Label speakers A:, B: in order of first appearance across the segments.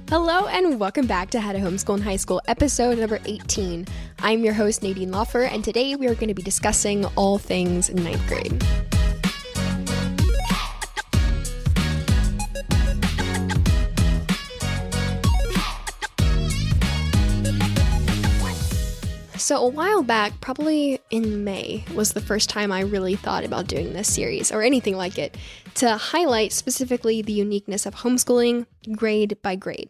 A: Hello and welcome back to How to Homeschool in High School, episode number 18. I'm your host, Nadine, and today we are going to be discussing all things ninth grade. So a while back, probably in May, was the first time I really thought about doing this series, or anything like it, to highlight specifically the uniqueness of homeschooling grade by grade.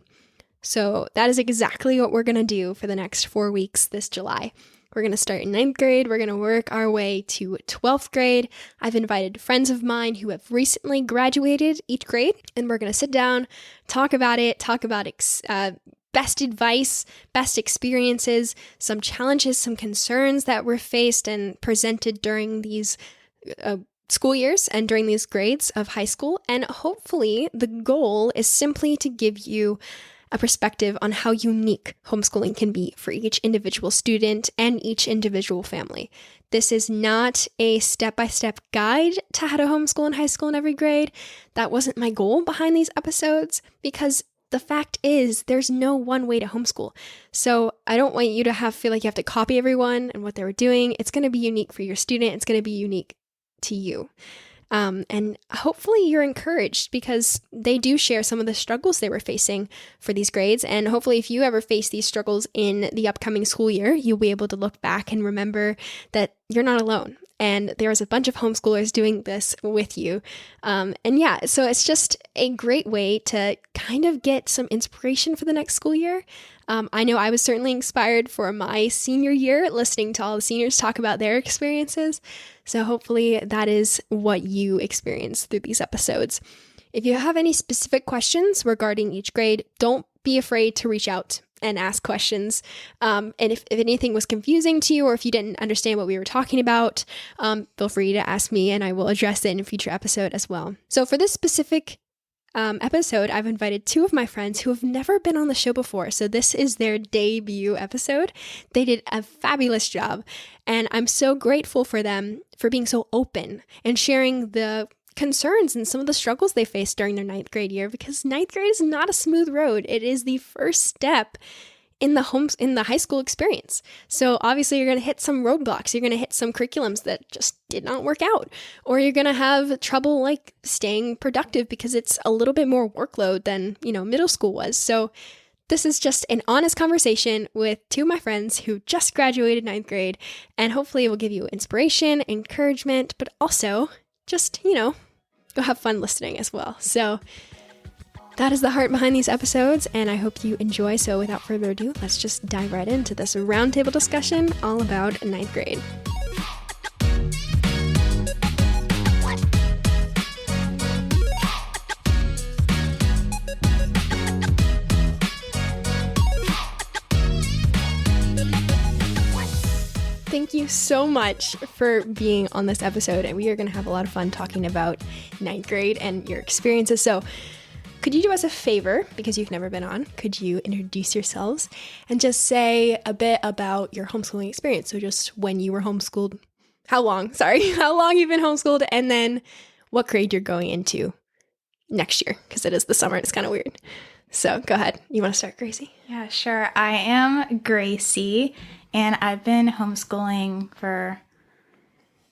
A: So that is exactly what we're going to do for the next 4 weeks this July. We're going to start in 9th grade. We're going to work our way to 12th grade. I've invited friends of mine who have recently graduated each grade, and we're going to sit down, talk about it, best advice, best experiences, some challenges, some concerns that were faced and presented during these school years and during these grades of high school. And hopefully the goal is simply to give you a perspective on how unique homeschooling can be for each individual student and each individual family. This is not a step-by-step guide to how to homeschool in high school in every grade. That wasn't my goal behind these episodes, because the fact is, there's no one way to homeschool. So I don't want you to feel like you have to copy everyone and what they were doing. It's going to be unique for your student. It's going to be unique to you. And hopefully you're encouraged, because they do share some of the struggles they were facing for these grades. And hopefully if you ever face these struggles in the upcoming school year, you'll be able to look back and remember that you're not alone. And there's a bunch of homeschoolers doing this with you. So it's just a great way to kind of get some inspiration for the next school year. I know I was certainly inspired for my senior year, listening to all the seniors talk about their experiences. So hopefully that is what you experience through these episodes. If you have any specific questions regarding each grade, don't be afraid to reach out and ask questions. And if anything was confusing to you, or if you didn't understand what we were talking about, feel free to ask me and I will address it in a future episode as well. So for this specific episode, I've invited two of my friends who have never been on the show before. So this is their debut episode. They did a fabulous job, and I'm so grateful for them for being so open and sharing the concerns and some of the struggles they faced during their 9th grade year, because 9th grade is not a smooth road. It is the first step in the high school experience. So obviously you're going to hit some roadblocks. You're going to hit some curriculums that just did not work out, or you're going to have trouble like staying productive because it's a little bit more workload than, middle school was. So this is just an honest conversation with two of my friends who just graduated 9th grade, and hopefully it will give you inspiration, encouragement, but also just, go have fun listening as well. So that is the heart behind these episodes, and I hope you enjoy. So without further ado, let's just dive right into this roundtable discussion all about 9th grade. Thank you so much for being on this episode, and we are going to have a lot of fun talking about 9th grade and your experiences. So could you do us a favor, because you've never been on, could you introduce yourselves and just say a bit about your homeschooling experience? So just when you were homeschooled, how long you've been homeschooled, and then what grade you're going into next year, because it is the summer. It's kind of weird. So go ahead. You want to start, Gracie?
B: Yeah, sure. I am Gracie, and I've been homeschooling for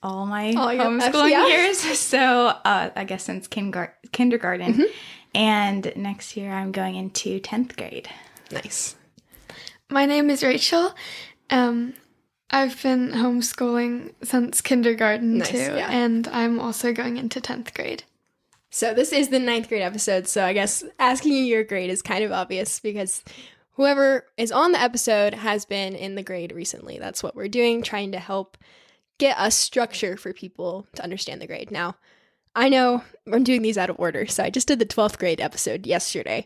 B: all my homeschooling years. So I guess since kindergarten. Mm-hmm. And next year I'm going into 10th grade.
A: Nice.
C: My name is Rachel. I've been homeschooling since kindergarten too, yeah. And I'm also going into 10th grade.
A: So this is the 9th grade episode, so I guess asking you your grade is kind of obvious, because whoever is on the episode has been in the grade recently. That's what we're doing, trying to help get a structure for people to understand the grade. Now, I know I'm doing these out of order, so I just did the 12th grade episode yesterday,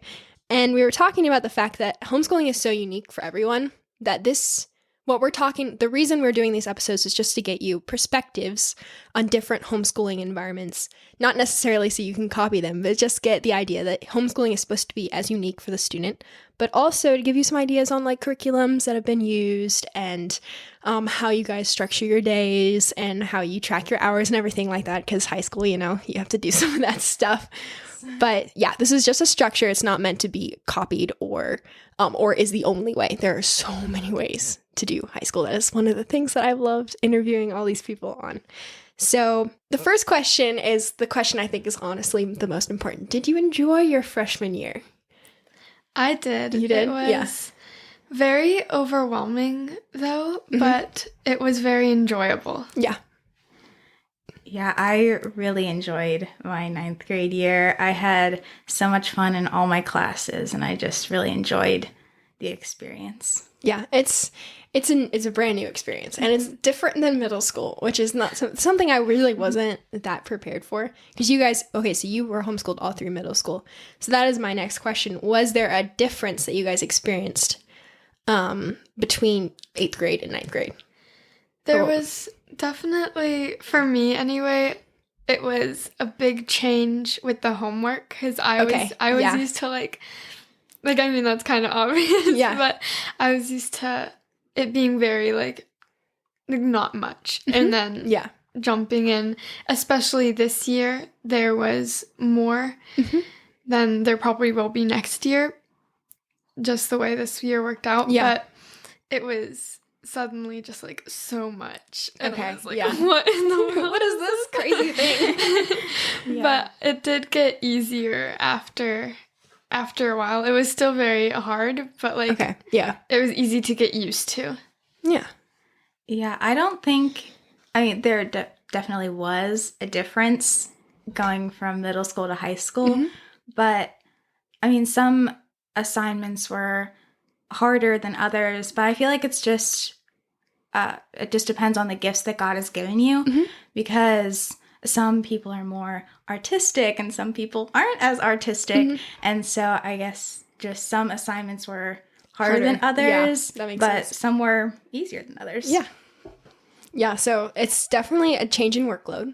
A: and we were talking about the fact that homeschooling is so unique for everyone that the reason we're doing these episodes is just to get you perspectives on different homeschooling environments, not necessarily so you can copy them, but just get the idea that homeschooling is supposed to be as unique for the student but also to give you some ideas on like curriculums that have been used and how you guys structure your days and how you track your hours and everything like that, because high school, you have to do some of that stuff. But yeah, this is just a structure. It's not meant to be copied or is the only way. There are so many ways to do high school. That is one of the things that I've loved interviewing all these people on. So the first question is the question I think is honestly the most important. Did you enjoy your freshman year?
C: I did.
A: You did?
C: It was very overwhelming, though, but it was very enjoyable.
A: Yeah.
B: Yeah, I really enjoyed my 9th grade year. I had so much fun in all my classes, and I just really enjoyed the experience.
A: Yeah, it's a brand new experience, and it's different than middle school, which is not something I really wasn't that prepared for. Because you guys, so you were homeschooled all through middle school. So that is my next question. Was there a difference that you guys experienced between 8th grade and 9th grade?
C: There was definitely, for me anyway, it was a big change with the homework, because I was used to like I mean, that's kind of obvious, but I was used to it being very like not much. And then jumping in, especially this year, there was more than there probably will be next year, just the way this year worked out. Yeah. But it was suddenly just like so much. And I was like, what in the world?
A: What is this crazy thing?
C: But it did get easier after a while. It was still very hard, but like it was easy to get used to.
A: Yeah.
B: Yeah, there definitely was a difference going from middle school to high school, but I mean, some assignments were harder than others, but I feel like it just depends on the gifts that God has given you, because some people are more artistic and some people aren't as artistic, and so I guess just some assignments were harder than others,
A: that makes
B: but
A: sense.
B: Some were easier than others.
A: Yeah, so it's definitely a change in workload,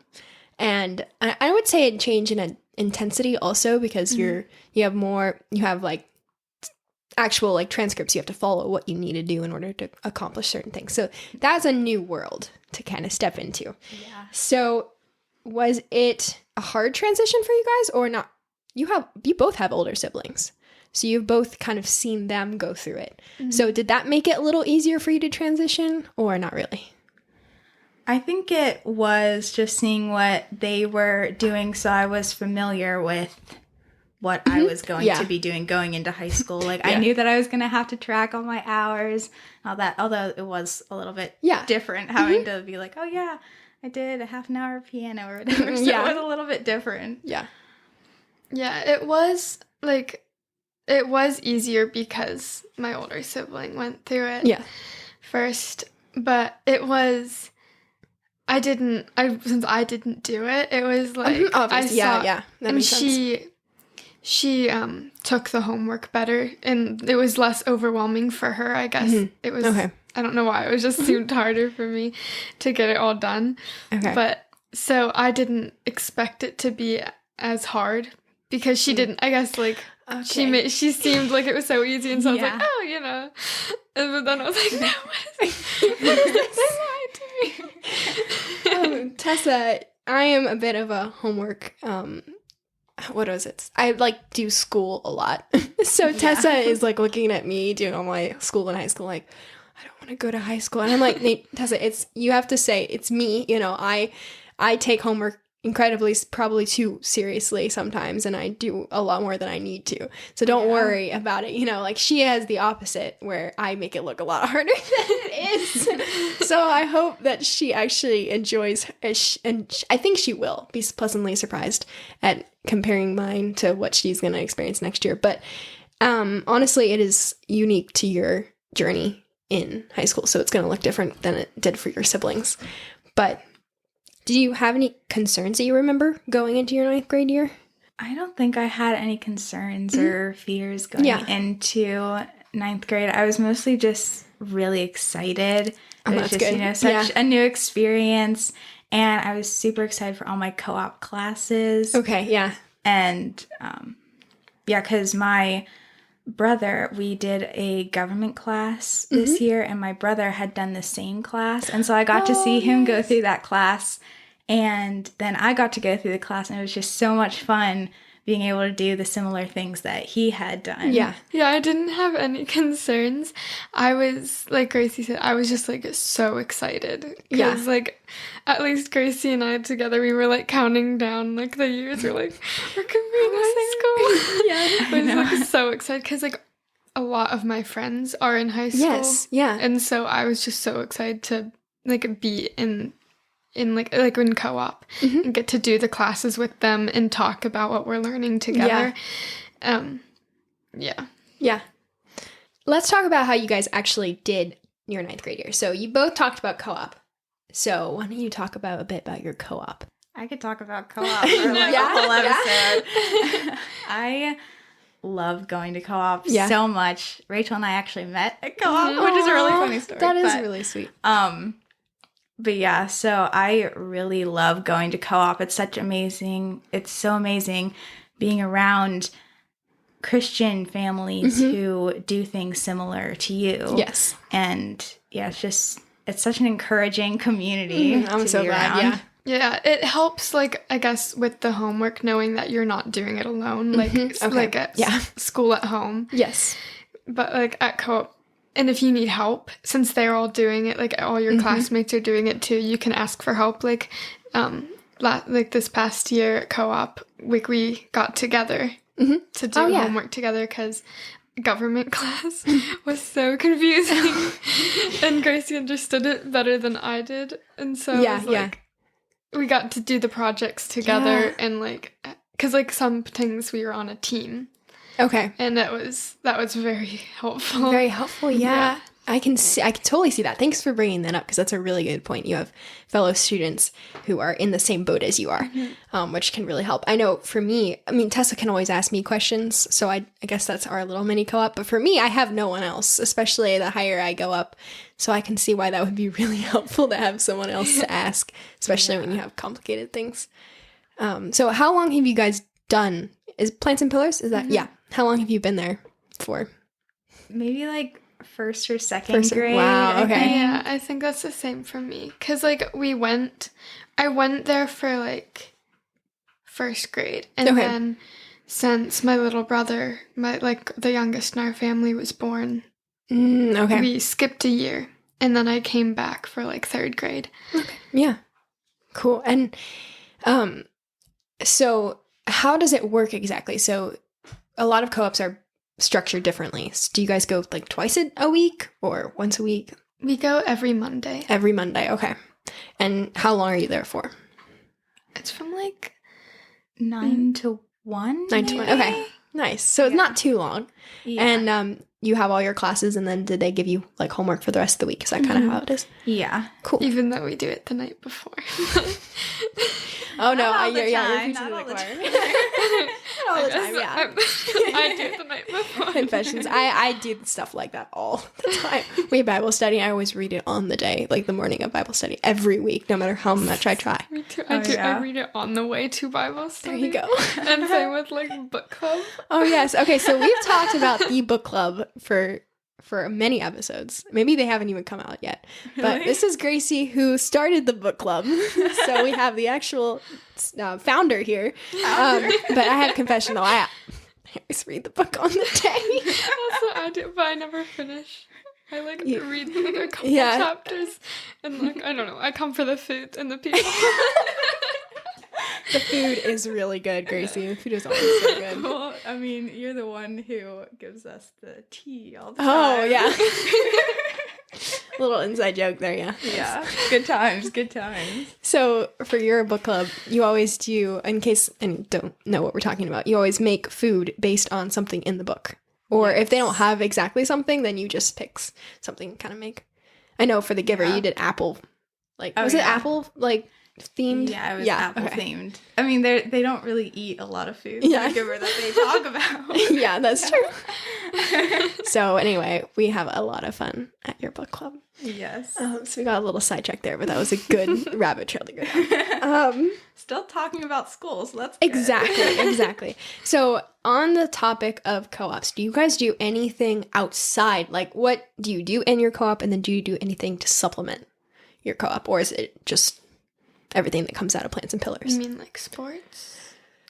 A: and I would say a change in intensity also, because you have like actual like transcripts you have to follow what you need to do in order to accomplish certain things. So that's a new world to kind of step into.
B: Yeah.
A: So was it a hard transition for you guys, or not? You both have older siblings, so you've both kind of seen them go through it. So did that make it a little easier for you to transition, or not really?
B: I think it was just seeing what they were doing, so I was familiar with what I was going to be doing going into high school. Like I knew that I was going to have to track all my hours, all that, although it was a little bit different having to be like, oh yeah, I did a half an hour of piano or whatever. So it was a little bit different.
C: Yeah, it was easier because my older sibling went through it first, but it was, since I didn't do it, it was like, I saw, that makes sense. She took the homework better, and it was less overwhelming for her, I guess. It was, I don't know why, it was just seemed harder for me to get it all done. But, so I didn't expect it to be as hard, because she didn't, I guess, like, she seemed like it was so easy, and so I was like, oh, and then I was like, no, what is this?
A: Tessa, I am a bit of a homework, what was it? I like do school a lot. So Tessa is like looking at me doing all my school in high school, like, I don't want to go to high school. And I'm like, Tessa, you have to say it's me. I take homework incredibly, probably too seriously sometimes, and I do a lot more than I need to. So don't worry about it. Like she has the opposite, where I make it look a lot harder than it is. So I hope that she actually enjoys, and I think she will be pleasantly surprised at comparing mine to what she's going to experience next year. But honestly, it is unique to your journey in high school, so it's going to look different than it did for your siblings. But do you have any concerns that you remember going into your 9th grade year?
B: I don't think I had any concerns or fears going into 9th grade. I was mostly just really excited. It was just, such a new experience. And I was super excited for all my co-op classes.
A: Okay, yeah.
B: And, because my brother, we did a government class this year, and my brother had done the same class. And so I got to see him go through that class. And then I got to go through the class, and it was just so much fun being able to do the similar things that he had done.
C: Yeah, I didn't have any concerns. I was, like Gracie said, I was just, like, so excited. Because, like, at least Gracie and I together, we were, like, counting down, like, the years. We're like, we're going to be in high school. I was, like, so excited. Because, like, a lot of my friends are in high school.
A: Yes, yeah.
C: And so I was just so excited to, like, be in in co-op and get to do the classes with them and talk about what we're learning together.
A: Yeah. Let's talk about how you guys actually did your 9th grade year. So you both talked about co-op. So why don't you talk a bit about your co-op?
B: I could talk about co-op for like a whole episode. I love going to co-op so much. Rachel and I actually met at co-op, which is a really funny story.
A: That is really sweet.
B: But yeah, so I really love going to co-op. It's so amazing being around Christian families who do things similar to you.
A: Yes.
B: And yeah, it's such an encouraging community.
A: I'm so glad,
C: Yeah, it helps, like, I guess, with the homework, knowing that you're not doing it alone, like at school at home.
A: Yes.
C: But, like, at co-op, and if you need help, since they're all doing it, like, all your classmates are doing it too, you can ask for help. Like, this past year at co-op, we got together to do homework together because government class was so confusing. And Gracie understood it better than I did. And so it was, like, we got to do the projects together and, like, because, like, some things we were on a team.
A: Okay.
C: And that was very helpful.
A: Very helpful, yeah. I can totally see that. Thanks for bringing that up, because that's a really good point. You have fellow students who are in the same boat as you are, which can really help. I know for me, I mean, Tessa can always ask me questions, so I guess that's our little mini co-op. But for me, I have no one else, especially the higher I go up. So I can see why that would be really helpful to have someone else to ask, especially when you have complicated things. So how long have you guys done? Is Plants and Pillars? Is that? Yeah. How long have you been there for?
B: Maybe like first or second grade.
A: Wow, okay.
C: Yeah, I think that's the same for me. Because, like, I went there for, like, first grade. And then since my little brother, the youngest in our family, was born, we skipped a year. And then I came back for, like, third grade.
A: Okay. Yeah. Cool. And so how does it work exactly? So a lot of co-ops are structured differently. So do you guys go, like, twice a week or once a week?
C: We go every Monday.
A: Every Monday, okay. And how long are you there for?
C: It's from, like,
B: 9 to 1.
A: 9 to 1, okay. Nice. So it's not too long. Yeah. And you have all your classes, and then did they give you, like, homework for the rest of the week? Is that kind of how it is?
B: Yeah.
A: Cool.
C: Even though we do it the night before.
A: Oh, no.
B: Not all the
A: You're
B: time.
A: preaching
B: Not
A: to
B: all
A: the
B: the
A: choir.
B: time.
A: Not all the time, yeah.
C: I do it the night before.
A: Confessions. I do stuff like that all the time. We have Bible study. I always read it on the day, like the morning of Bible study, every week, no matter how much I try.
C: Me too. I read it on the way to Bible study.
A: There you go.
C: And same with, like, book club.
A: Oh, yes. Okay, so we've talked about the book club for many episodes. Maybe they haven't even come out yet. But this is Gracie, who started the book club. So we have the actual founder here. But I have confession, though. I always read the book on the day.
C: Also, I do, but I never finish. I, like, read like a couple chapters. And, like, I don't know. I come for the food and the people.
A: The food is really good, Gracie. The food is always so good.
B: Well, I mean, you're the one who gives us the tea all the time.
A: Oh, yeah. Little inside joke there, yeah.
B: Yeah. Good times, good times.
A: So for your book club, you always do, in case any don't know what we're talking about, you always make food based on something in the book. Or if they don't have exactly something, then you just pick something to kind of make. I know for The Giver, you did apple. Like, was it apple, like, themed?
B: Yeah, it was apple themed. I mean, they don't really eat a lot of food in The Giver that they talk about.
A: Yeah, that's true. So anyway, we have a lot of fun at your book club.
B: Yes.
A: So we got a little sidetracked there, but that was a good rabbit trail to go down.
B: Still talking about schools. Let's
A: Exactly. So on the topic of co-ops, do you guys do anything outside? Like, what do you do in your co-op, and then do you do anything to supplement your co-op, or is it just everything that comes out of Plants and Pillars?
C: You mean like sports?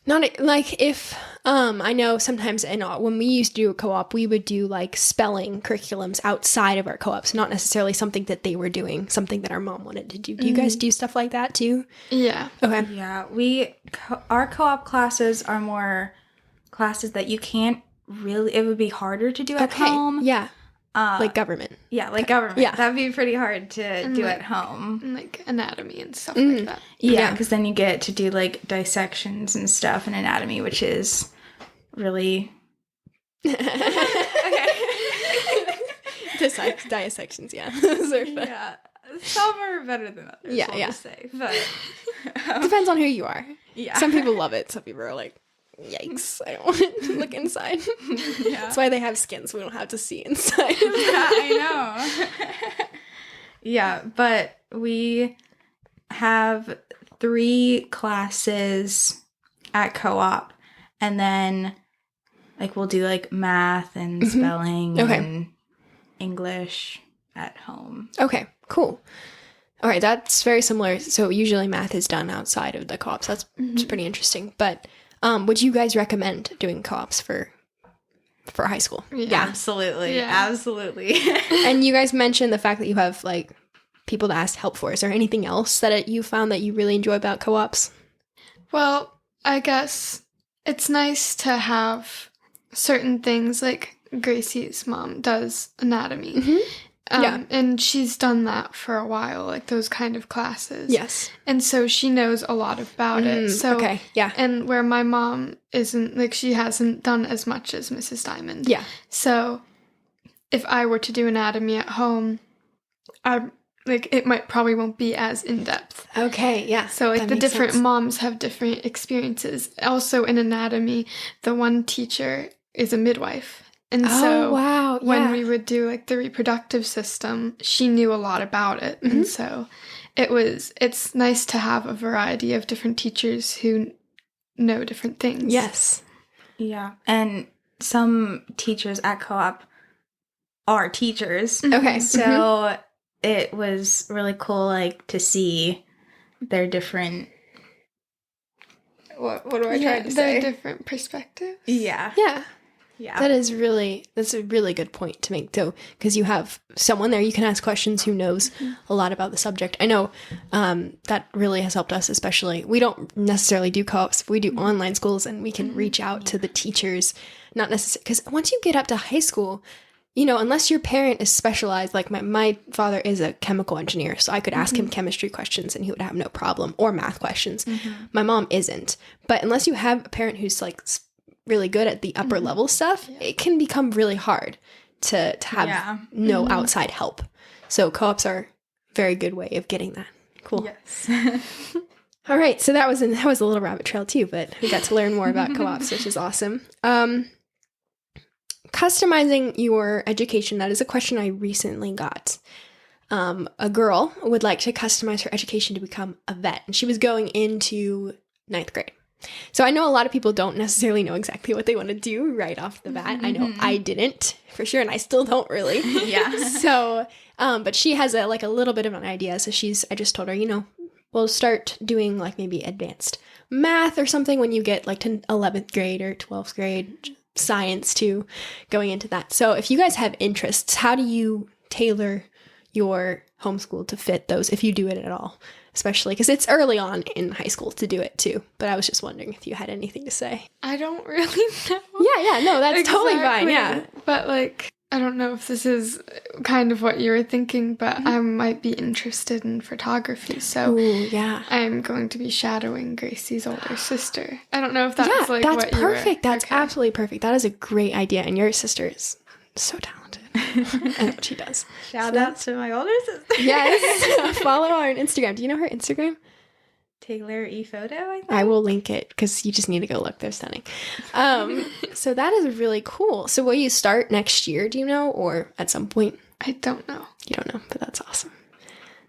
A: Not like if, I know sometimes when we used to do a co-op, we would do like spelling curriculums outside of our co-ops, not necessarily something that they were doing, something that our mom wanted to do. Do you guys do stuff like that too?
C: Yeah.
A: Okay.
B: Yeah, our co-op classes are more classes that you can't really, it would be harder to do at home.
A: Yeah. Like government.
B: Yeah, like government. Yeah. That'd be pretty hard to do at home.
C: And like anatomy and stuff like that.
B: Yeah, because then you get to do like dissections and stuff in anatomy, which is really...
A: Okay. Dissections, yeah. Those are fun.
B: Yeah. Some are better than others,
A: yeah.
B: say. But,
A: depends on who you are.
B: Yeah.
A: Some people love it. Some people are like, yikes, I don't want to look inside. Yeah. That's why they have skin, so we don't have to see inside.
B: Yeah, I know. Yeah, but we have 3 classes at co-op, and then like we'll do like math and spelling and English at home.
A: Okay, cool. All right, that's very similar. So usually math is done outside of the co-ops. That's pretty interesting. But would you guys recommend doing co-ops for high school?
B: Yeah, absolutely. Yeah. Absolutely.
A: And you guys mentioned the fact that you have like people to ask help for. Is there anything else that you found that you really enjoy about co-ops?
C: Well, I guess it's nice to have certain things, like Gracie's mom does anatomy. And she's done that for a while, like those kind of classes.
A: Yes.
C: And so she knows a lot about it. So,
A: okay, yeah.
C: And where my mom isn't, like, she hasn't done as much as Mrs. Diamond.
A: Yeah.
C: So if I were to do anatomy at home, it probably won't be as in-depth.
A: Okay, yeah.
C: So, like, the different moms have different experiences. Also, in anatomy, the one teacher is a midwife. And so when we would do like the reproductive system, she knew a lot about it. And so it's nice to have a variety of different teachers who know different things.
A: Yes.
B: Yeah. And some teachers at co-op are teachers.
A: Okay.
B: So it was really cool, like, to see their different... What do I try to say?
C: Their different perspectives.
B: Yeah.
A: Yeah.
B: Yeah.
A: That's a really good point to make, though, because you have someone there you can ask questions who knows a lot about the subject. I know that really has helped us, especially. We don't necessarily do co-ops. We do online schools, and we can reach out to the teachers, not necessarily, because once you get up to high school, unless your parent is specialized, like my father is a chemical engineer, so I could ask him chemistry questions and he would have no problem, or math questions. My mom isn't. But unless you have a parent who's like really good at the upper level stuff, it can become really hard to have no outside help. So co-ops are a very good way of getting that. Cool.
B: Yes.
A: All right, so that was a little rabbit trail too, but we got to learn more about co-ops, which is awesome. Customizing your education, that is a question I recently got. A girl would like to customize her education to become a vet, and she was going into 9th grade. So I know a lot of people don't necessarily know exactly what they want to do right off the bat. I know I didn't, for sure, and I still don't really.
B: Yeah.
A: So, but she has a little bit of an idea. So I just told her, we'll start doing like maybe advanced math or something when you get like to 11th grade or 12th grade, science too, going into that. So if you guys have interests, how do you tailor your homeschool to fit those, if you do it at all? Especially because it's early on in high school to do it too. But I was just wondering if you had anything to say.
C: I don't really know.
A: Yeah, no, that's totally fine, yeah.
C: But like, I don't know if this is kind of what you were thinking, but I might be interested in photography. So I'm going to be shadowing Gracie's older sister. I don't know if that's what you were...
A: that's perfect. That's absolutely perfect. That is a great idea. And your sister is so talented. I know what she does.
B: Shout out to my older sister.
A: Yes. Follow her on Instagram. Do you know her Instagram?
B: Taylor E Photo, I think.
A: I will link it because you just need to go look. They're stunning. So that is really cool. So will you start next year, do you know, or at some point?
C: I don't know.
A: You don't know, but that's awesome.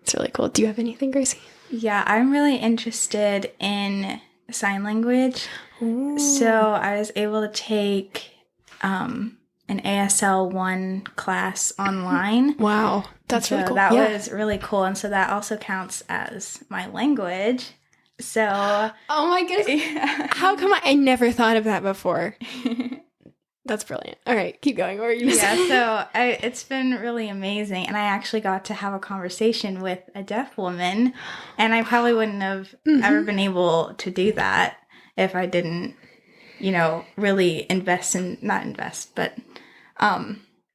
A: It's really cool. Do you have anything, Gracie?
B: Yeah, I'm really interested in sign language.
A: Ooh.
B: So I was able to take an ASL 1 class online.
A: Wow. That's really cool.
B: That was really cool. And so that also counts as my language. So.
A: Oh my goodness. Yeah. How come I never thought of that before? That's brilliant. All right, keep going. What were you saying?
B: So it's been really amazing. And I actually got to have a conversation with a deaf woman. And I probably wouldn't have ever been able to do that if I didn't, really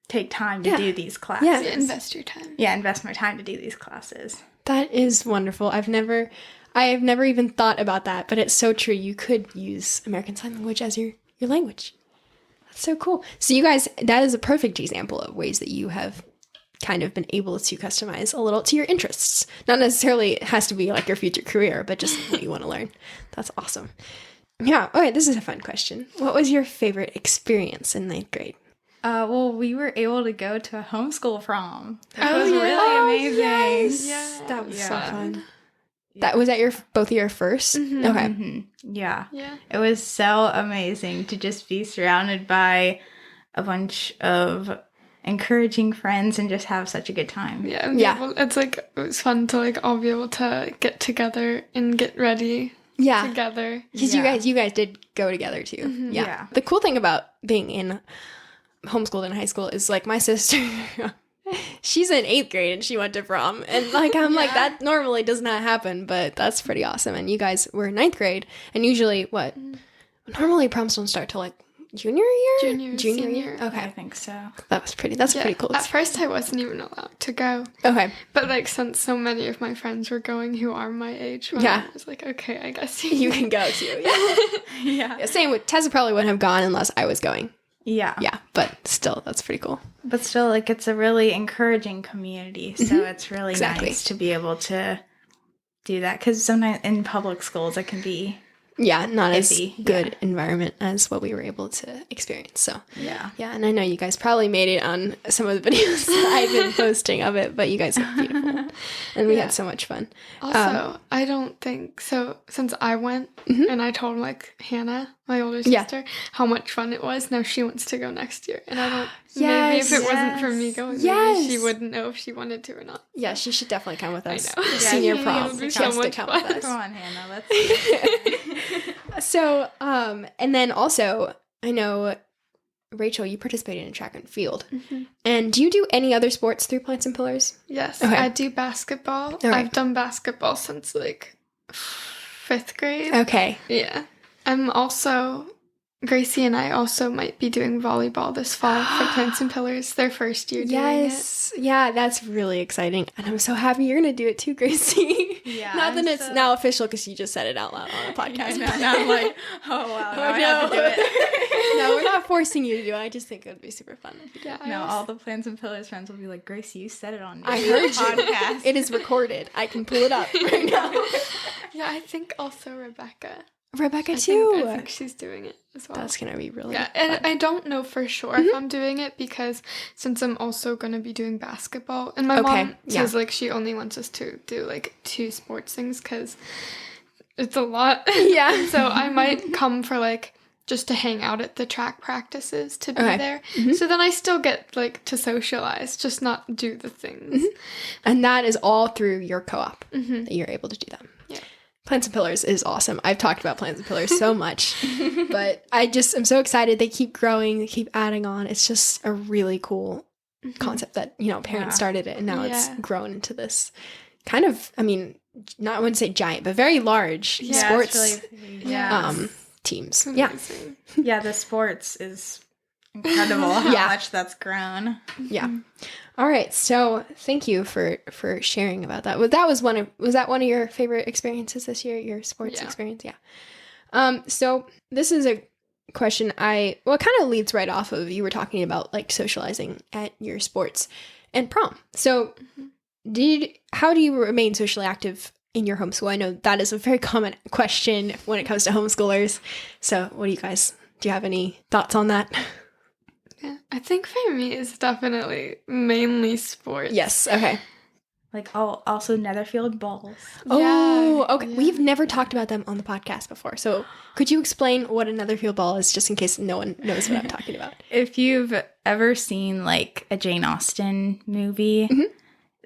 B: take time to do these classes.
C: Yeah, invest your time.
B: Yeah, invest my time to do these classes.
A: That is wonderful. I've never even thought about that, but it's so true. You could use American Sign Language as your language. That's so cool. So you guys, that is a perfect example of ways that you have kind of been able to customize a little to your interests. Not necessarily it has to be like your future career, but just what you want to learn. That's awesome. Yeah. All right. This is a fun question. What was your favorite experience in 9th grade?
B: Well, we were able to go to a homeschool prom. That was really amazing.
A: Yes. That was so fun. That was at both of your first?
B: Mm-hmm.
A: Okay.
B: Mm-hmm. Yeah. It was so amazing to just be surrounded by a bunch of encouraging friends and just have such a good time.
C: Yeah. Well, it was fun to all be able to get together and get ready together.
A: Because you guys did go together too. Mm-hmm. Yeah. The cool thing about being in homeschooled in high school is my sister she's in 8th grade and she went to prom. And I'm like, that normally does not happen, but that's pretty awesome. And you guys were in 9th grade. And usually normally proms don't start till junior year? Junior year? Okay.
B: I think so.
A: That's pretty cool.
C: At first I wasn't even allowed to go.
A: Okay.
C: But since so many of my friends were going who are my age, I was like, okay, I guess
A: you can go too. Yeah. Same with Tessa probably wouldn't have gone unless I was going.
B: Yeah.
A: Yeah, but still, that's pretty cool.
B: But still, it's a really encouraging community, so it's really nice to be able to do that. Because sometimes in public schools, it can be
A: not as good environment as what we were able to experience. So yeah, and I know you guys probably made it on some of the videos that I've been posting of it, but you guys are beautiful, and we had so much fun.
C: Also, I don't think so. Since I went and I told Hannah, my older sister, how much fun it was. Now she wants to go next year, and I don't. Maybe if it wasn't for me going, maybe she wouldn't know if she wanted to or not.
A: Yeah, she should definitely come with us.
C: I know.
A: Senior prom.
C: She has to come with us.
B: Come on, Hannah. Let's.
A: So, and then also, I know, Rachel, you participated in track and field. Mm-hmm. And do you do any other sports through Plants and Pillars?
C: Yes, I do basketball. Right. I've done basketball since 5th grade.
A: Okay.
C: Yeah. I'm also, Gracie and I also might be doing volleyball this fall for Plants and Pillars, their first year doing it.
A: Yeah, that's really exciting. And I'm so happy you're going to do it too, Gracie.
B: Yeah.
A: Not that it's now official because you just said it out loud on a podcast.
B: Now I'm like, oh wow, I have to do it.
A: No, we're not forcing you to do it. I just think it would be super fun.
B: Yeah, all the Plants and Pillars friends will be like, Gracie, you said it on
A: I heard
B: podcast.
A: It is recorded. I can pull it up right now.
C: Yeah, I think also Rebecca
A: too.
C: I think she's doing it as well.
A: That's gonna be really
C: fun. And I don't know for sure if I'm doing it because since I'm also gonna be doing basketball, and my mom says she only wants us to do 2 sports things because it's a lot.
A: Yeah.
C: So I might come for just to hang out at the track practices to be there. Mm-hmm. So then I still get to socialize, just not do the things.
A: Mm-hmm. And that is all through your co-op that you're able to do that.
C: Yeah.
A: Plants and Pillars is awesome. I've talked about Plants and Pillars so much, but I'm so excited. They keep growing, they keep adding on. It's just a really cool concept that, parents started it and now it's grown into this kind of, I wouldn't say giant, but very large sports teams.
C: Amazing.
B: Yeah, the sports is incredible how much that's grown.
A: Yeah. All right. So thank you for sharing about that. Was that one of your favorite experiences this year? Your sports experience? Yeah. So this is a question it kind of leads right off of, you were talking about socializing at your sports and prom. So how do you remain socially active in your homeschool? I know that is a very common question when it comes to homeschoolers. So do you have any thoughts on that?
C: Yeah, I think for me it's definitely mainly sports.
A: Yes, okay.
B: Also Netherfield balls.
A: Oh, okay. Yeah. We've never talked about them on the podcast before. So could you explain what a Netherfield ball is, just in case no one knows what I'm talking about?
B: If you've ever seen like a Jane Austen movie,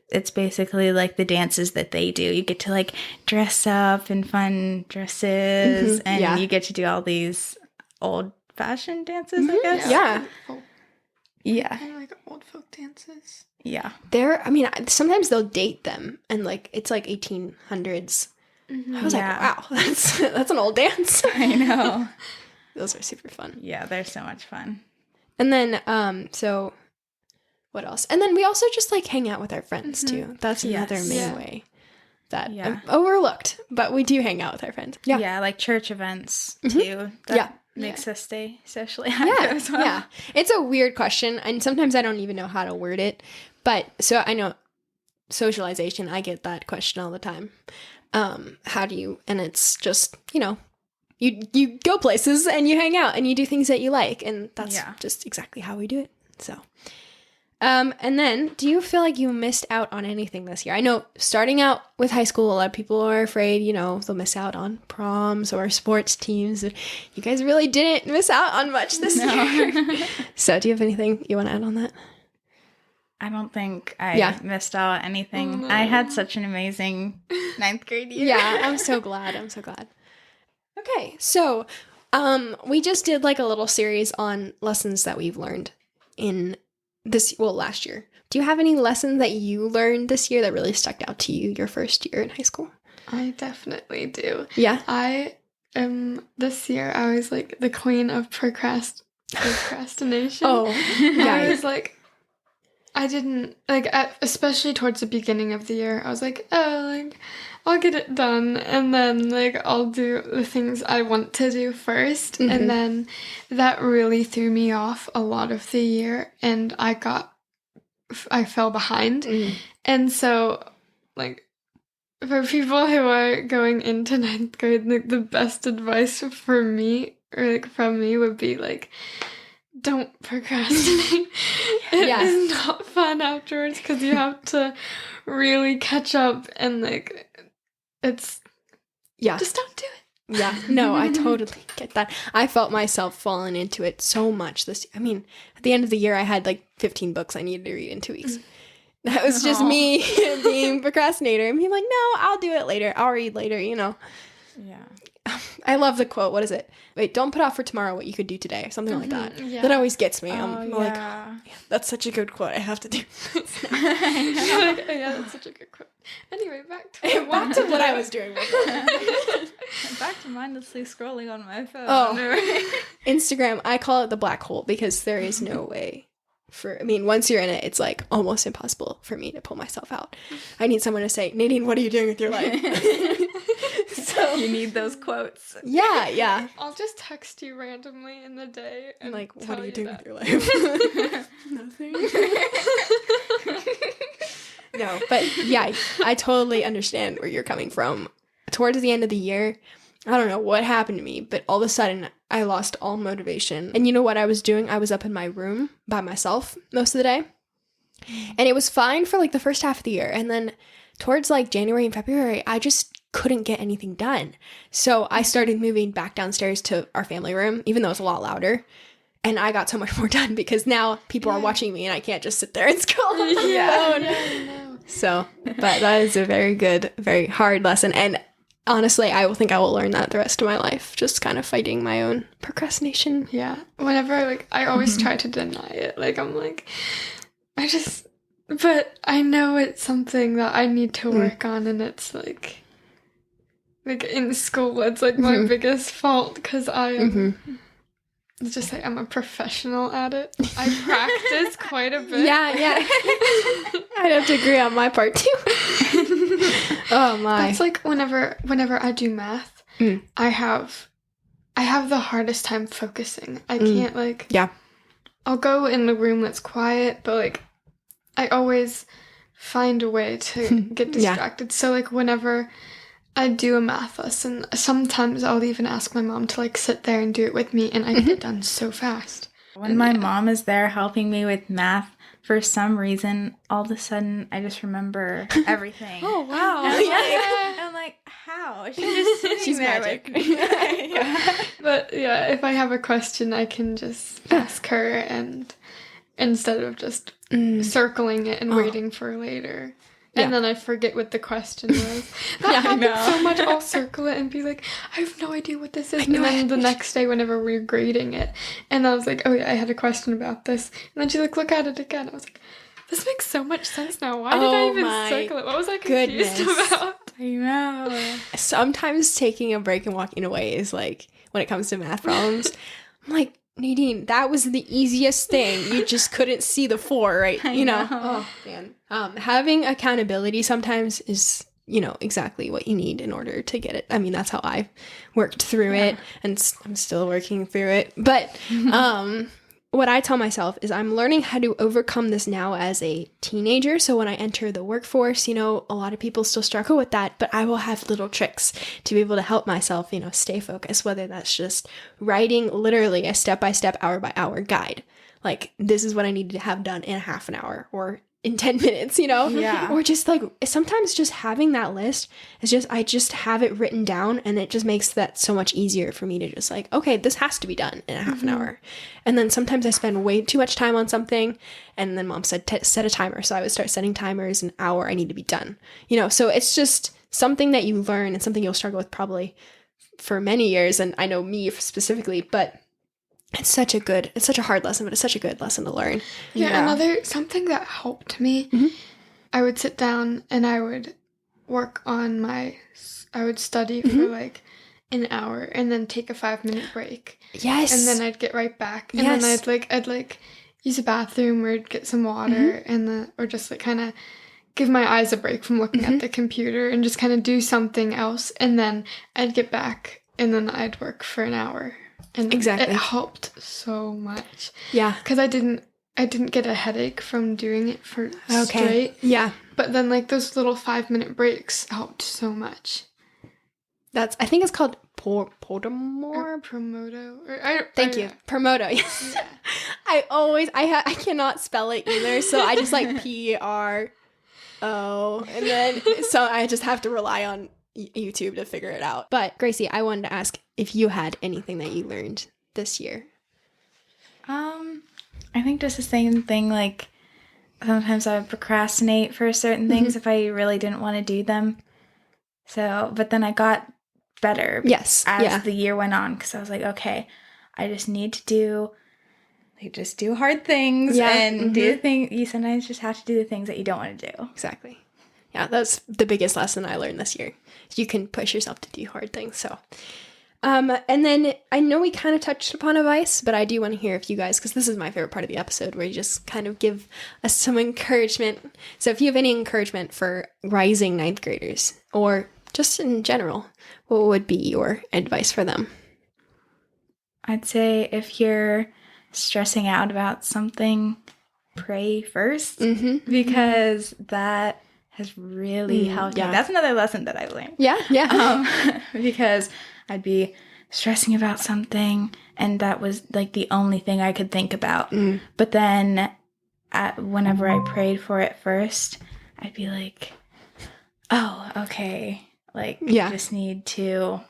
B: it's basically like the dances that they do. You get to like dress up in fun dresses, and you get to do all these old-fashioned dances, I guess.
C: Yeah. Kind of like old folk dances.
B: Yeah.
A: Sometimes they'll date them, and like it's like 1800s. I was like, wow, that's an old dance.
B: I know.
A: Those are super fun.
B: Yeah, they're so much fun.
A: And then, so what else? And then we also just like hang out with our friends too. That's another main way that overlooked, but we do hang out with our friends. Yeah.
B: Yeah, like church events too. That makes us stay socially active as well. Yeah.
A: It's a weird question, and sometimes I don't even know how to word it. But so I know socialization, I get that question all the time. How do you, and it's just, you go places and you hang out and you do things that you like, and that's just exactly how we do it. So, and then do you feel like you missed out on anything this year? I know starting out with high school, a lot of people are afraid, they'll miss out on proms or sports teams. You guys really didn't miss out on much this year. So do you have anything you want to add on that?
B: I don't think I missed out on anything. I had such an amazing 9th grade year.
A: Yeah, I'm so glad. Okay, so we just did like a little series on lessons that we've learned in last year. Do you have any lessons that you learned this year that really stuck out to you your first year in high school?
C: I definitely do.
A: Yeah?
C: This year I was like the queen of procrastination.
A: Oh, yeah.
C: I was like, I didn't, especially towards the beginning of the year, I was like, I'll get it done, and then, I'll do the things I want to do first, and then that really threw me off a lot of the year, and I fell behind, and so, for people who are going into 9th grade, the best advice for me, or, from me would be, don't procrastinate. It is not fun afterwards because you have to really catch up, and it's just don't do it.
A: Yeah, no, I totally get that. I felt myself falling into it so much this year. I mean, at the end of the year I had 15 books I needed to read in 2 weeks. That was just me being procrastinator and being like, no, I'll do it later, I'll read later,
B: Yeah.
A: I love the quote. What is it? Wait, don't put off for tomorrow what you could do today. Something like that. Yeah. That always gets me. I'm like, oh, that's such a good quote. I have to do this now.
C: Yeah, that's such a good quote. Anyway, back to
A: what I was doing before.
B: Back to mindlessly scrolling on my phone.
A: Oh, Instagram. I call it the black hole because there is no way once you're in it, it's almost impossible for me to pull myself out. I need someone to say, Nadine, what are you doing with your life?
B: So you need those quotes.
A: Yeah.
C: I'll just text you randomly in the day and
A: what are you doing with your life? Nothing. No, but yeah, I totally understand where you're coming from. Towards the end of the year, I don't know what happened to me, but all of a sudden I lost all motivation. And you know what I was doing? I was up in my room by myself most of the day. And it was fine for the first half of the year. And then towards January and February, I just couldn't get anything done. So I started moving back downstairs to our family room, even though it's a lot louder. And I got so much more done because now people are watching me and I can't just sit there and scroll on my phone.
C: Yeah.
A: So, but that is a very good, very hard lesson. And honestly, I will learn that the rest of my life, just kind of fighting my own procrastination.
C: Yeah. Whenever, I always try to deny it. But I know it's something that I need to work on, and it's, in school, it's, my biggest fault, because I am, let's just say I'm a professional at it. I practice quite a bit.
A: Yeah. I'd have to agree on my part, too. Oh my.
C: That's whenever I do math, I have the hardest time focusing. I can't I'll go in the room that's quiet, but I always find a way to get distracted. So whenever I do a math lesson, sometimes I'll even ask my mom to sit there and do it with me, and I get it done so fast.
B: When my mom is there helping me with math, for some reason, all of a sudden, I just remember everything.
A: Oh, wow.
B: I'm like, how? She's there
A: magic.
C: But yeah, if I have a question, I can just ask her, and instead of just circling it and waiting for later. And then I forget what the question was. That happens so much. I'll circle it and be like, I have no idea what this is. And then the next day, whenever we were grading it, and I was like, oh yeah, I had a question about this. And then she's like, look at it again. I was like, this makes so much sense now. Why did I even circle it? What was I confused about?
B: I know.
A: Sometimes taking a break and walking away is like, when it comes to math problems, I'm like, Nadine, that was the easiest thing. You just couldn't see the 4, right?
B: I know.
A: Oh, man. Having accountability sometimes is, exactly what you need in order to get it. I mean, that's how I worked through it, and I'm still working through it. But what I tell myself is I'm learning how to overcome this now as a teenager. So when I enter the workforce, a lot of people still struggle with that, but I will have little tricks to be able to help myself, stay focused, whether that's just writing literally a step-by-step, hour-by-hour guide. Like, this is what I need to have done in a half an hour or in 10 minutes,
B: Yeah.
A: Or just like, sometimes just having that list is just, I just have it written down, and it just makes that so much easier for me to just like, okay, this has to be done in a half an hour. And then sometimes I spend way too much time on something, and then mom said, set a timer. So I would start setting timers, an hour, I need to be done, so it's just something that you learn and something you'll struggle with probably for many years. And I know me specifically, but it's such a hard lesson, but it's such a good lesson to learn.
C: Yeah. Something that helped me, I would sit down and I would work on I would study for like an hour and then take a 5-minute break.
A: Yes.
C: And then I'd get right back. And then I'd use a bathroom or get some water or just like kind of give my eyes a break from looking at the computer and just kind of do something else. And then I'd get back and then I'd work for an hour. And
A: exactly.
C: It helped so much.
A: Yeah.
C: Because I didn't get a headache from doing it for straight.
A: Yeah.
C: But then like those little 5-minute breaks helped so much.
A: I think it's called Podamore?
C: Or Promoto.
A: Thank you. Promoto, yes. Yeah. I cannot spell it either, so I just like Pro. And then, so I just have to rely on YouTube to figure it out. But Gracie, I wanted to ask if you had anything that you learned this year.
B: I think just the same thing, like sometimes I would procrastinate for certain things if I really didn't want to do them. So, but then I got better as the year went on, because I was like, okay, I just need to do hard things and do the thing. You sometimes just have to do the things that you don't want to do.
A: Exactly. Yeah, that's the biggest lesson I learned this year. You can push yourself to do hard things. So, and then I know we kind of touched upon advice, but I do want to hear if you guys, because this is my favorite part of the episode, where you just kind of give us some encouragement. So if you have any encouragement for rising 9th graders, or just in general, what would be your advice for them?
B: I'd say if you're stressing out about something, pray first, because that has really helped me. That's another lesson that I learned.
A: Yeah.
B: Because I'd be stressing about something, and that was like the only thing I could think about. But then whenever I prayed for it first, I'd be like, oh, okay. Like, just need to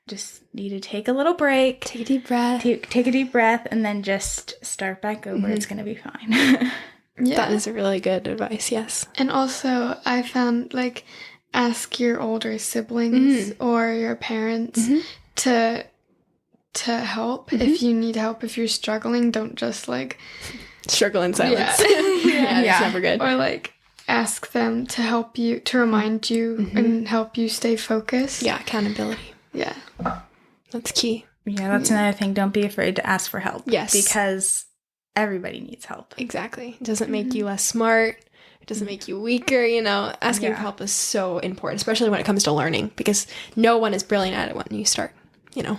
B: take a little break.
A: Take a deep breath.
B: Take a deep breath, and then just start back over. It's going to be fine.
A: Yeah. That is a really good advice, yes.
C: And also, I found, like, ask your older siblings or your parents to help. If you need help, if you're struggling, don't just, like...
A: struggle in silence. Yeah, that's never good.
C: Or, like, ask them to help you, to remind you and help you stay focused.
A: Yeah, accountability.
C: Yeah.
A: That's key.
B: Yeah, that's another thing. Don't be afraid to ask for help.
A: Yes.
B: Because everybody needs help.
A: Exactly. It doesn't make you less smart. It doesn't make you weaker, Asking for help is so important, especially when it comes to learning, because no one is brilliant at it when you start. It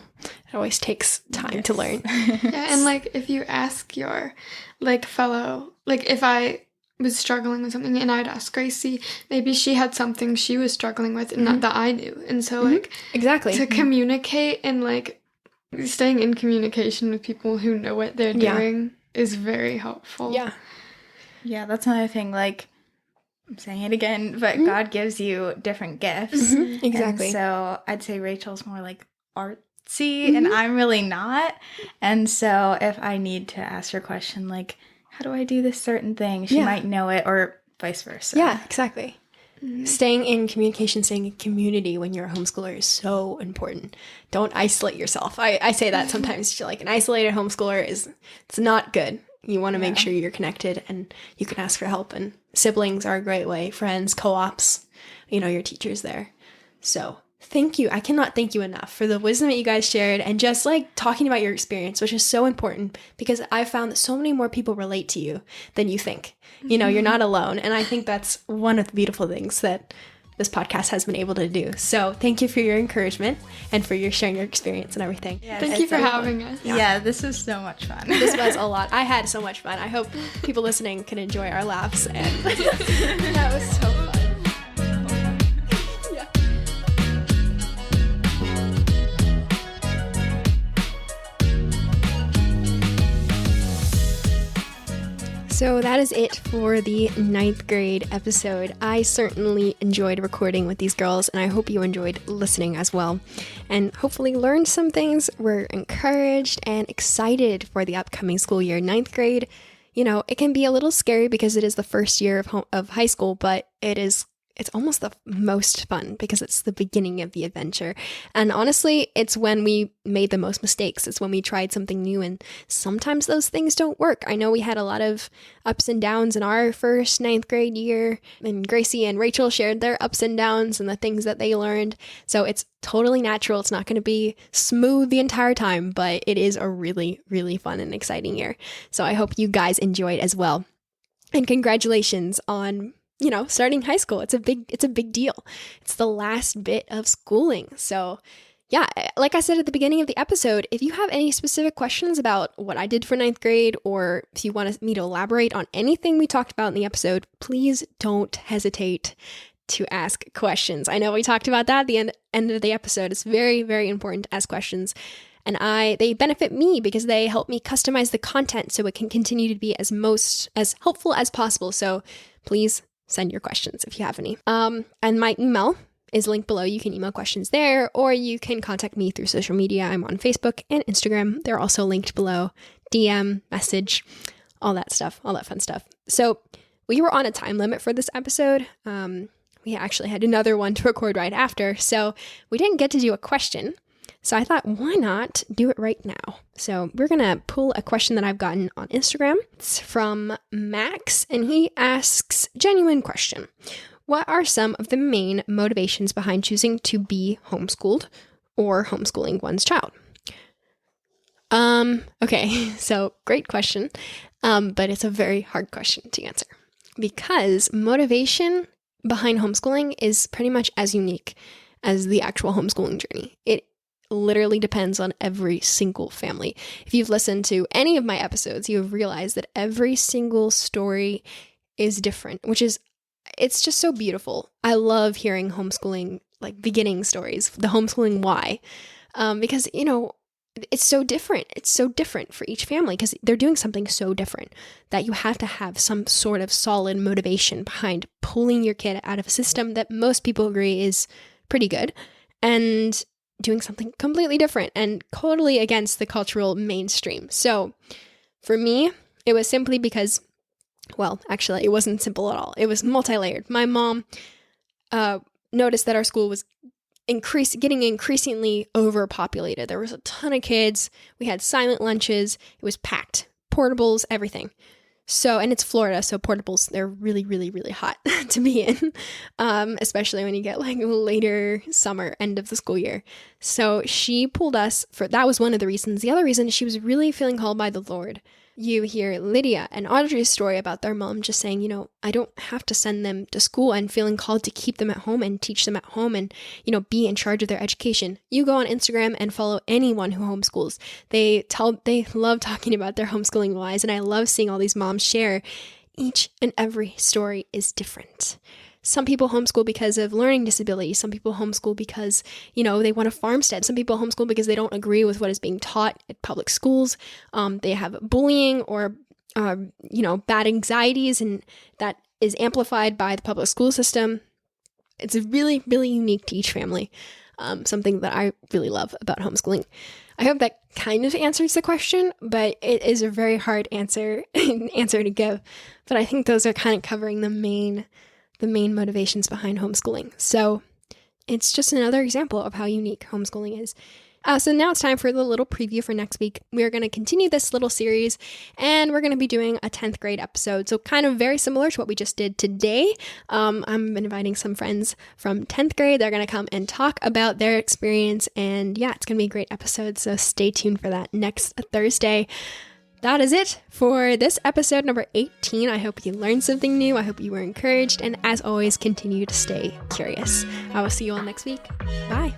A: always takes time to learn.
C: Yeah, and, like, if you ask your, like, fellow, like, if I was struggling with something and I'd ask Gracie, maybe she had something she was struggling with and that I knew. And so, like,
A: exactly.
C: to communicate and, like, staying in communication with people who know what they're doing is very helpful.
B: Yeah, that's another thing. Like, I'm saying it again, but God gives you different gifts.
A: Exactly.
B: And so I'd say Rachel's more like artsy, and I'm really not. And so if I need to ask her a question, like, how do I do this certain thing? She might know it, or vice versa.
A: Yeah, exactly. Staying in communication, staying in community when you're a homeschooler is so important. Don't isolate yourself. I say that sometimes. Like, an isolated homeschooler it's not good. You want to make sure you're connected and you can ask for help. And siblings are a great way. Friends, co-ops, your teachers there. So thank you. I cannot thank you enough for the wisdom that you guys shared and just like talking about your experience, which is so important because I've found that so many more people relate to you than you think. You're not alone. And I think that's one of the beautiful things that this podcast has been able to do. So thank you for your encouragement and for your sharing your experience and everything.
C: Yeah, thank you for having us.
B: Yeah, this was so much fun.
A: This was a lot. I had so much fun. I hope people listening can enjoy our laughs. And that was so fun. So that is it for the 9th grade episode. I certainly enjoyed recording with these girls, and I hope you enjoyed listening as well. And hopefully learned some things, were encouraged and excited for the upcoming school year. 9th grade, it can be a little scary because it is the first year of high school, but it's almost the most fun because it's the beginning of the adventure. And honestly, it's when we made the most mistakes. It's when we tried something new, and sometimes those things don't work. I know we had a lot of ups and downs in our first 9th grade year, and Gracie and Rachel shared their ups and downs and the things that they learned. So it's totally natural. It's not going to be smooth the entire time, but it is a really, really fun and exciting year. So I hope you guys enjoy it as well. And congratulations on starting high school. It's a big deal. It's the last bit of schooling. So yeah, like I said at the beginning of the episode, if you have any specific questions about what I did for 9th grade, or if you want me to elaborate on anything we talked about in the episode, please don't hesitate to ask questions. I know we talked about that at the end of the episode. It's very, very important to ask questions. And they benefit me because they help me customize the content so it can continue to be as helpful as possible. So please send your questions if you have any. And my email is linked below. You can email questions there, or you can contact me through social media. I'm on Facebook and Instagram. They're also linked below. DM, message, all that stuff, all that fun stuff. So we were on a time limit for this episode. We actually had another one to record right after, so we didn't get to do a question. So I thought, why not do it right now? So we're going to pull a question that I've gotten on Instagram. It's from Max, and he asks, genuine question. What are some of the main motivations behind choosing to be homeschooled or homeschooling one's child? Okay, so great question, but it's a very hard question to answer because motivation behind homeschooling is pretty much as unique as the actual homeschooling journey. It literally depends on every single family. If you've listened to any of my episodes, you have realized that every single story is different, it's just so beautiful. I love hearing homeschooling, like beginning stories, the homeschooling why, because, it's so different. It's so different for each family because they're doing something so different that you have to have some sort of solid motivation behind pulling your kid out of a system that most people agree is pretty good and doing something completely different and totally against the cultural mainstream. So for me, it was simply because, well, actually, it wasn't simple at all. It was multi-layered. My mom noticed that our school was getting increasingly overpopulated. There was a ton of kids. We had silent lunches. It was packed. Portables, everything. So, and it's Florida, so portables, they're really, really, really hot to be in, especially when you get like later summer, end of the school year. So she pulled us that was one of the reasons. The other reason is she was really feeling called by the Lord. You hear Lydia and Audrey's story about their mom just saying, I don't have to send them to school, and feeling called to keep them at home and teach them at home and, be in charge of their education. You go on Instagram and follow anyone who homeschools. They love talking about their homeschooling lives, and I love seeing all these moms share. Each and every story is different. Some people homeschool because of learning disabilities. Some people homeschool because, they want a farmstead. Some people homeschool because they don't agree with what is being taught at public schools. They have bullying or, bad anxieties, and that is amplified by the public school system. It's really, really unique to each family. Something that I really love about homeschooling. I hope that kind of answers the question, but it is a very hard answer to give. But I think those are kind of covering the main motivations behind homeschooling. So it's just another example of how unique homeschooling is. So now it's time for the little preview for next week. We're going to continue this little series, and we're going to be doing a 10th grade episode. So kind of very similar to what we just did today. I'm inviting some friends from 10th grade. They're going to come and talk about their experience. And yeah, it's going to be a great episode. So stay tuned for that next Thursday. That is it for this episode number 18. I hope you learned something new. I hope you were encouraged. And as always, continue to stay curious. I will see you all next week. Bye.